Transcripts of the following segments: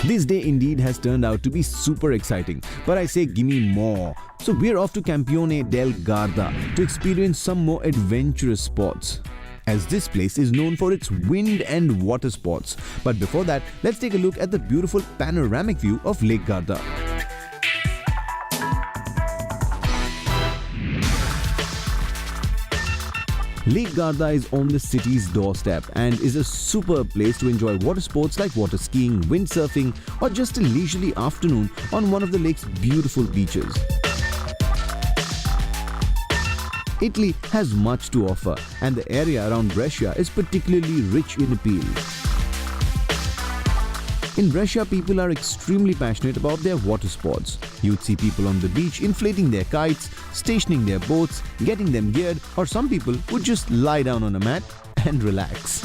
This day indeed has turned out to be super exciting, but I say gimme more. So we're off to Campione del Garda to experience some more adventurous spots, as this place is known for its wind and water sports. But before that, let's take a look at the beautiful panoramic view of Lake Garda. Lake Garda is on the city's doorstep and is a superb place to enjoy water sports like water skiing, windsurfing, or just a leisurely afternoon on one of the lake's beautiful beaches. Italy has much to offer, and the area around Brescia is particularly rich in appeal. In Brescia, people are extremely passionate about their water sports. You'd see people on the beach inflating their kites, stationing their boats, getting them geared, or some people would just lie down on a mat and relax.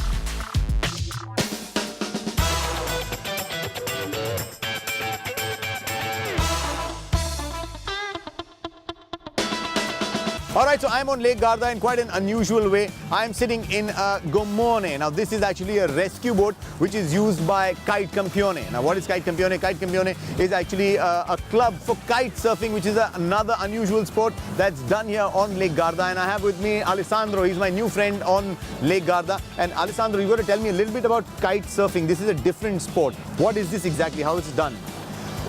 Alright, so I'm on Lake Garda in quite an unusual way. I'm sitting in a gommone. Now this is actually a rescue boat which is used by Kite Campione. Now what is Kite Campione? Kite Campione is actually a club for kite surfing, which is another unusual sport that's done here on Lake Garda. And I have with me Alessandro. He's my new friend on Lake Garda. And Alessandro, you've got to tell me a little bit about kite surfing. This is a different sport. What is this exactly? How is it done?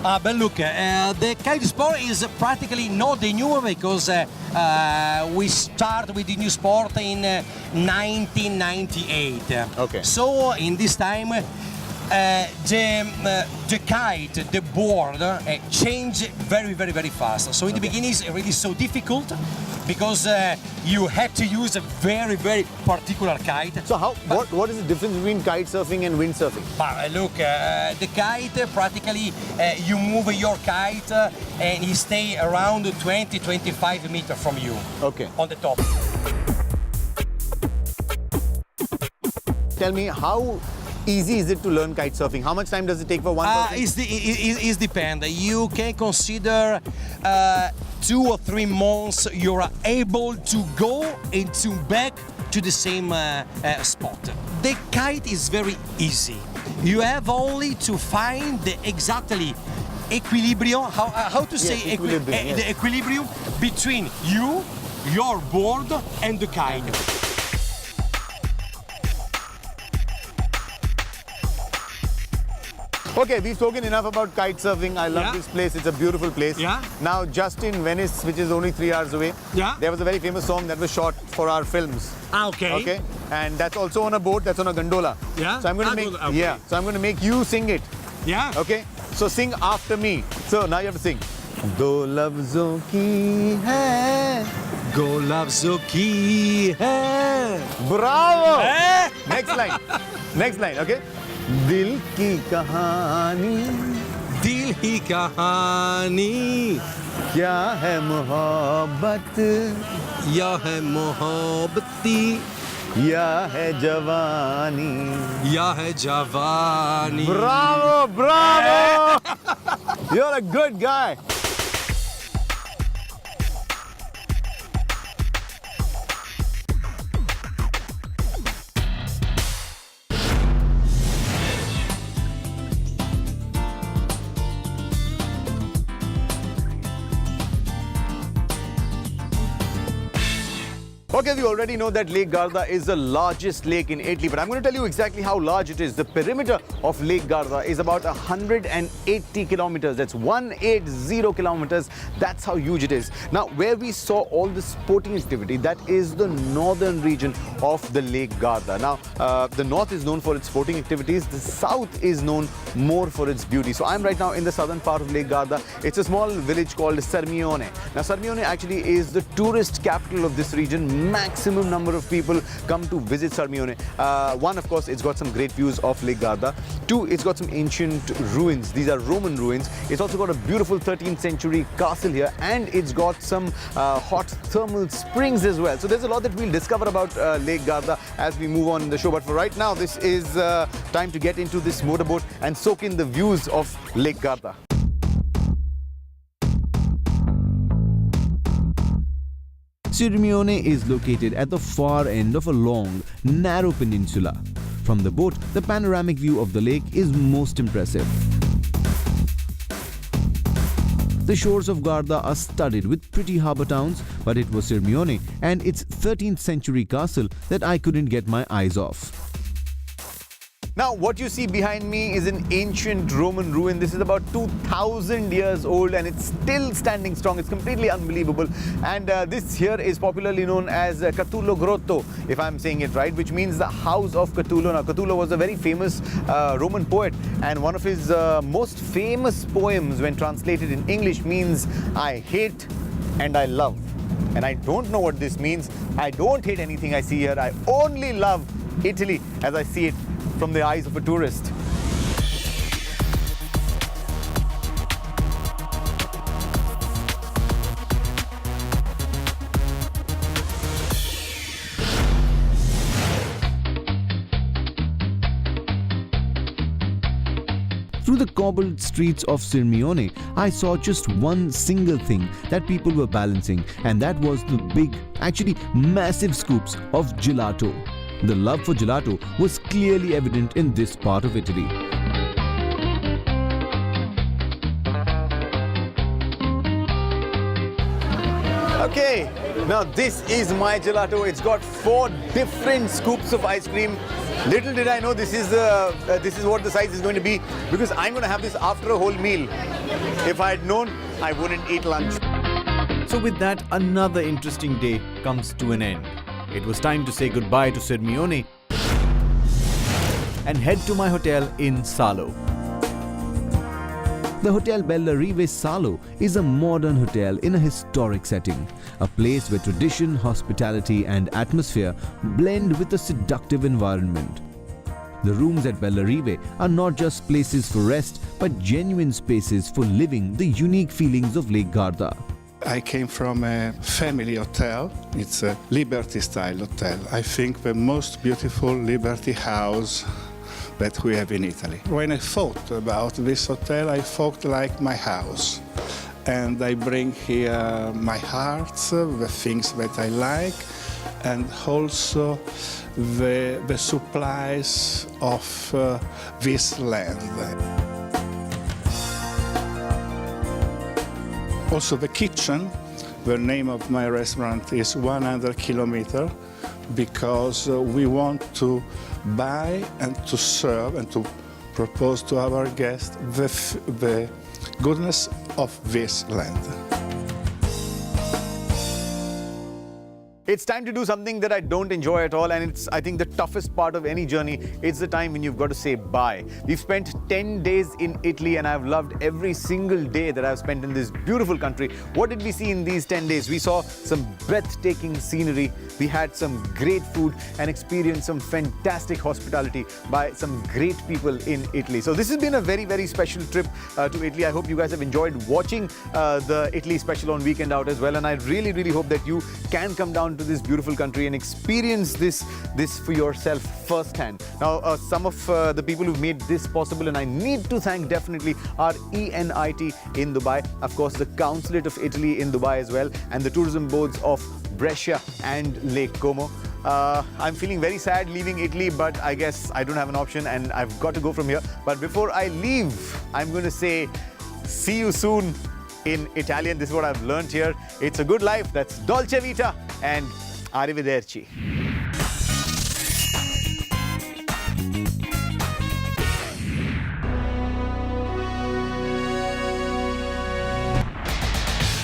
But look, the kite sport is practically not the new one, because we start with the new sport in 1998. Okay. So in this time, the kite, the board, changed very fast. So in the beginning, it's really so difficult, because you had to use a very particular kite. So what is the difference between kite surfing and windsurfing? But look, the kite, practically you move your kite and he stay around 20-25 meters from you. Okay. On the top. Tell me, how easy is it to learn kite surfing? How much time does it take for one person? It depends. You can consider 2 or 3 months you are able to go and to back to the same spot. The kite is very easy. You have only to find the exactly equilibrium, how to say equilibrium, yes. the equilibrium between you, your board and the kite. Okay, we've spoken enough about kite surfing. I love this place. It's a beautiful place. Yeah. Now, just in Venice, which is only 3 hours away, there was a very famous song that was shot for our films. Okay. Okay. And that's also on a boat. That's on a gondola. Yeah. So I'm going to make. Okay. Yeah. So I'm going to make you sing it. Yeah. Okay. So sing after me. So now you have to sing. Do lafzon ki hai. Go lafzon ki hai. Bravo. Next line. Next line. Okay. दिल की कहानी, दिल ही कहानी, क्या है मोहब्बत, या है मोहब्बती, या है जवानी, या है जवानी. Bravo, bravo! You're a good guy. Okay, we already know that Lake Garda is the largest lake in Italy, but I'm going to tell you exactly how large it is. The perimeter of Lake Garda is about 180 kilometers. That's 180 kilometers. That's how huge it is. Now, where we saw all the sporting activity, that is the northern region of the Lake Garda. Now, the north is known for its sporting activities. The south is known more for its beauty. So I'm right now in the southern part of Lake Garda. It's a small village called Sirmione. Now, Sirmione actually is the tourist capital of this region. Maximum number of people come to visit Sirmione. One, of course, it's got some great views of Lake Garda. 2, it's got some ancient ruins. These are Roman ruins. It's also got a beautiful 13th century castle here, and it's got some hot thermal springs as well. So there's a lot that we'll discover about Lake Garda as we move on in the show. But for right now, this is time to get into this motorboat and soak in the views of Lake Garda. Sirmione is located at the far end of a long, narrow peninsula. From the boat, the panoramic view of the lake is most impressive. The shores of Garda are studded with pretty harbour towns, but it was Sirmione and its 13th century castle that I couldn't get my eyes off. Now, what you see behind me is an ancient Roman ruin. This is about 2,000 years old and it's still standing strong. It's completely unbelievable. And this here is popularly known as Cthulhu Grotto, if I'm saying it right, which means the house of Cthulhu. Now, Cthulhu was a very famous Roman poet, and one of his most famous poems, when translated in English, means I hate and I love. And I don't know what this means. I don't hate anything I see here. I only love Italy as I see it from the eyes of a tourist. Through the cobbled streets of Sirmione, I saw just one single thing that people were balancing, and that was the big, actually massive scoops of gelato. The love for gelato was clearly evident in this part of Italy. Okay, now this is my gelato. It's got 4 different scoops of ice cream. Little did I know this is what the size is going to be, because I'm going to have this after a whole meal. If I had known, I wouldn't eat lunch. So with that, another interesting day comes to an end. It was time to say goodbye to Sirmione and head to my hotel in Salo. The Hotel Bellarive Salo is a modern hotel in a historic setting, a place where tradition, hospitality and atmosphere blend with a seductive environment. The rooms at Bellarive are not just places for rest, but genuine spaces for living the unique feelings of Lake Garda. I came from a family hotel. It's a Liberty style hotel. I think the most beautiful Liberty house that we have in Italy. When I thought about this hotel, I thought like my house. And I bring here my heart, the things that I like, and also the supplies of this land. Also the kitchen, the name of my restaurant is 100 kilometers, because we want to buy and to serve and to propose to our guests the goodness of this land. It's time to do something that I don't enjoy at all, and it's, I think, the toughest part of any journey. It's the time when you've got to say bye. We've spent 10 days in Italy and I've loved every single day that I've spent in this beautiful country. What did we see in these 10 days? We saw some breathtaking scenery, we had some great food and experienced some fantastic hospitality by some great people in Italy. So this has been a very, very special trip to Italy. I hope you guys have enjoyed watching the Italy special on Weekend Out as well, and I really, really hope that you can come down to this beautiful country and experience this for yourself firsthand. Now, some of the people who've made this possible, and I need to thank definitely, are ENIT in Dubai, of course the Consulate of Italy in Dubai as well, and the tourism boards of Brescia and Lake Como. I'm feeling very sad leaving Italy, but I guess I don't have an option and I've got to go from here. But before I leave, I'm going to say see you soon in Italian. This is what I've learned here. It's a good life. That's Dolce Vita and Arrivederci.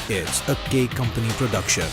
It's a K Company production.